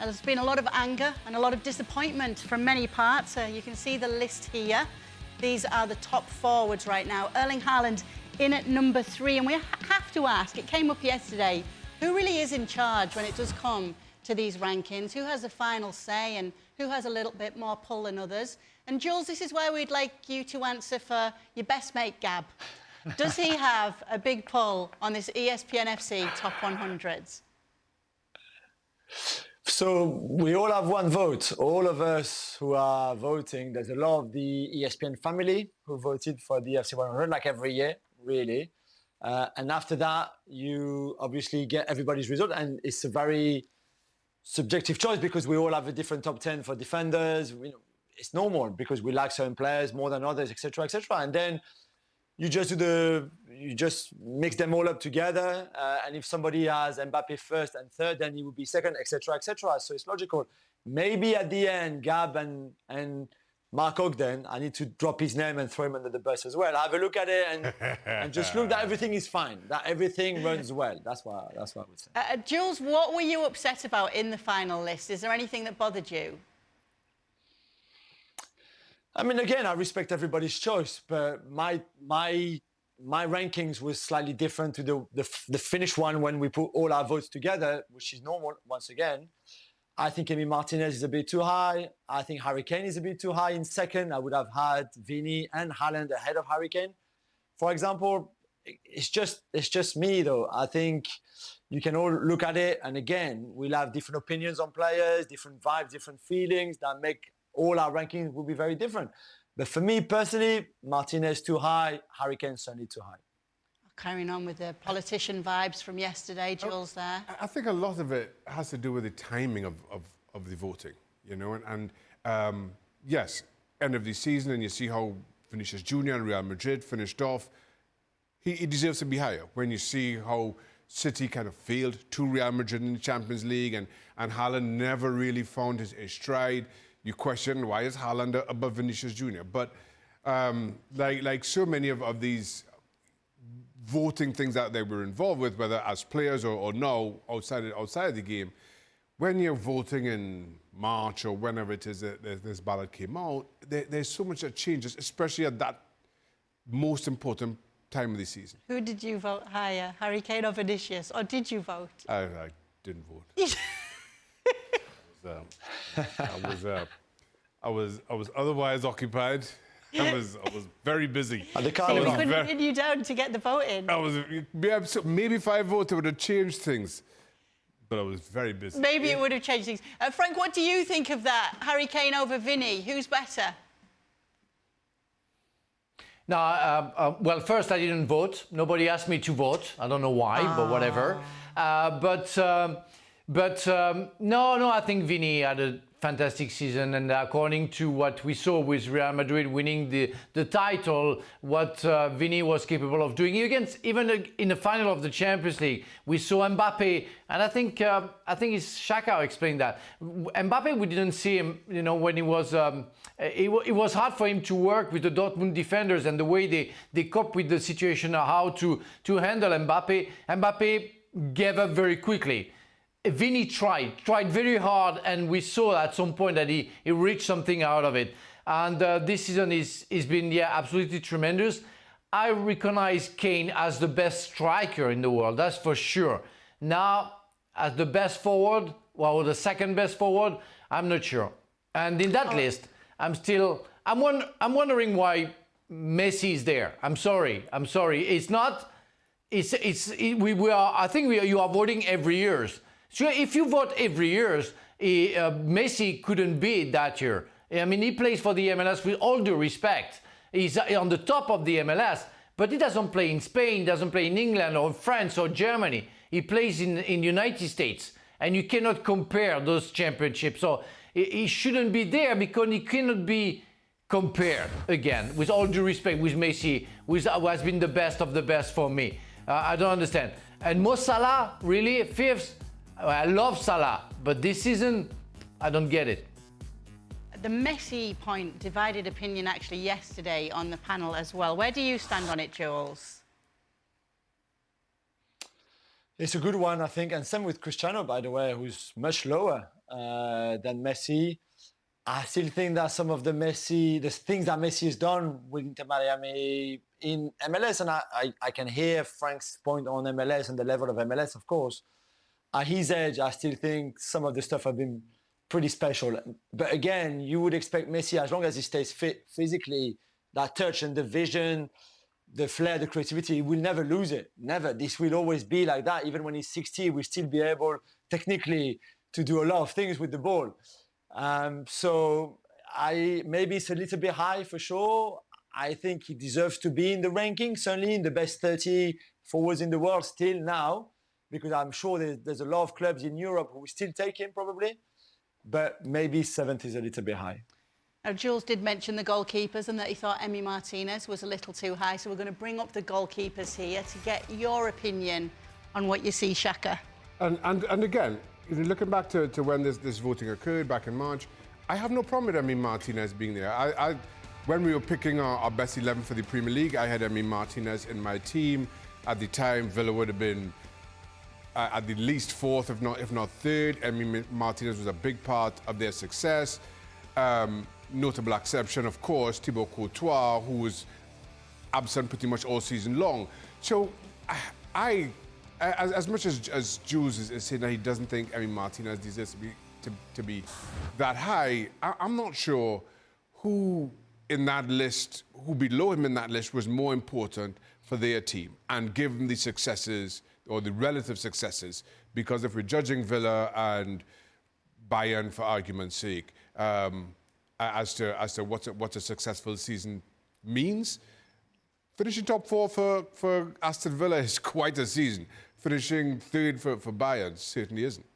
there's been a lot of anger and a lot of disappointment from many parts. You can see the list here. These are the top forwards right now. Erling Haaland in at number 3. And we have to ask, it came up yesterday, who really is in charge when it does come to these rankings? Who has the final say and who has a little bit more pull than others? And Jules, this is where we'd like you to answer for your best mate, Gab. Does he have a big pull on this ESPN FC top 100s? So we all have one vote. All of us who are voting, there's a lot of the ESPN family who voted for the FC 100, like every year, really. And after that, you obviously get everybody's result. And it's a very subjective choice because we all have a different top 10 for defenders. It's normal because we like certain players more than others, etc., etc. And then you just mix them all up together, and if somebody has Mbappe first and third, then he will be second, etc., etc. So it's logical. Maybe at the end, Gab and Mark Ogden, I need to drop his name and throw him under the bus as well. Have a look at it and just look that everything is fine, that everything runs well. That's what I would say. Jules, what were you upset about in the final list? Is there anything that bothered you? I mean, again, I respect everybody's choice, but my rankings was slightly different to the finished one when we put all our votes together, which is normal, once again. I think Emi Martinez is a bit too high. I think Harry Kane is a bit too high in second. I would have had Vini and Haaland ahead of Harry Kane. For example, it's just me, though. I think you can all look at it, and again, we'll have different opinions on players, different vibes, different feelings that make all our rankings will be very different. But for me personally, Martinez too high, Harry Kane certainly too high. Carrying on with the politician vibes from yesterday, Jules, there. I think a lot of it has to do with the timing of the voting, you know. And yes, end of the season, and you see how Vinicius Junior and Real Madrid finished off. He deserves to be higher. When you see how City kind of failed to Real Madrid in the Champions League, and Haaland never really found his stride. You question, why is Haaland above Vinicius Junior? But like so many of these voting things that they were involved with, whether as players or now outside of the game, when you're voting in March or whenever it is that this ballot came out, there's so much that changes, especially at that most important time of the season. Who did you vote higher, Harry Kane or Vinicius, or did you vote? I didn't vote. I was otherwise occupied. I was very busy. So you couldn't pin you down to get the vote in? Maybe if I voted, it would have changed things. But I was very busy. Maybe it would have changed things. Frank, what do you think of that? Harry Kane over Vinny, who's better? No, well, first I didn't vote. Nobody asked me to vote. I don't know why, but whatever. No, I think Vini had a fantastic season, and according to what we saw with Real Madrid winning the title, what Vini was capable of doing even in the final of the Champions League, we saw Mbappe, and I think it's Xhaka explained that Mbappe, we didn't see him, when he was. It was hard for him to work with the Dortmund defenders and the way they cope with the situation, how to handle Mbappe. Mbappe gave up very quickly. Vini tried very hard, and we saw at some point that he reached something out of it. And this season is been absolutely tremendous. I recognize Kane as the best striker in the world, that's for sure. Now, as the best forward, or the second best forward, I'm not sure. And in that list, I'm wondering why Messi is there. I'm sorry. It's not. I think you are voting every year. So if you vote every year, Messi couldn't be it that year. I mean, he plays for the MLS with all due respect. He's on the top of the MLS, but he doesn't play in Spain, doesn't play in England or France or Germany. He plays in the United States, and you cannot compare those championships. So he shouldn't be there because he cannot be compared, again, with all due respect, with Messi, who has been the best of the best for me. I don't understand. And Mo Salah, really, fifth? I love Salah, but this season, I don't get it. The Messi point, divided opinion actually yesterday on the panel as well. Where do you stand on it, Jules? It's a good one, I think, and same with Cristiano, by the way, who's much lower. than Messi. I still think that some of the things that Messi has done with Inter Miami in MLS, and I can hear Frank's point on MLS and the level of MLS, of course. At his age, I still think some of the stuff have been pretty special. But again, you would expect Messi, as long as he stays fit physically, that touch and the vision, the flair, the creativity, he will never lose it. Never. This will always be like that. Even when he's 60, we'll still be able, technically, to do a lot of things with the ball. So maybe it's a little bit high for sure. I think he deserves to be in the ranking, certainly in the best 30 forwards in the world still now, because I'm sure there's a lot of clubs in Europe who will still take him probably, but maybe 7th is a little bit high. Now, Jules did mention the goalkeepers and that he thought Emi Martinez was a little too high, so we're going to bring up the goalkeepers here to get your opinion on what you see, Shaka. And again, looking back to when this voting occurred back in March, I have no problem with Emi Martinez being there. When we were picking our best 11 for the Premier League, I had Emi Martinez in my team. At the time, Villa would have been at the least 4th, if not 3rd. Emi Martinez was a big part of their success. Notable exception, of course, Thibaut Courtois, who was absent pretty much all season long. So as much as Jules is saying that he doesn't think Emi Martinez deserves to be that high, I'm not sure who in that list, who below him in that list was more important for their team and give them the successes or the relative successes. Because if we're judging Villa and Bayern for argument's sake, as to what a successful season means, finishing top 4 for Aston Villa is quite a season. Finishing 3rd for Bayern certainly isn't.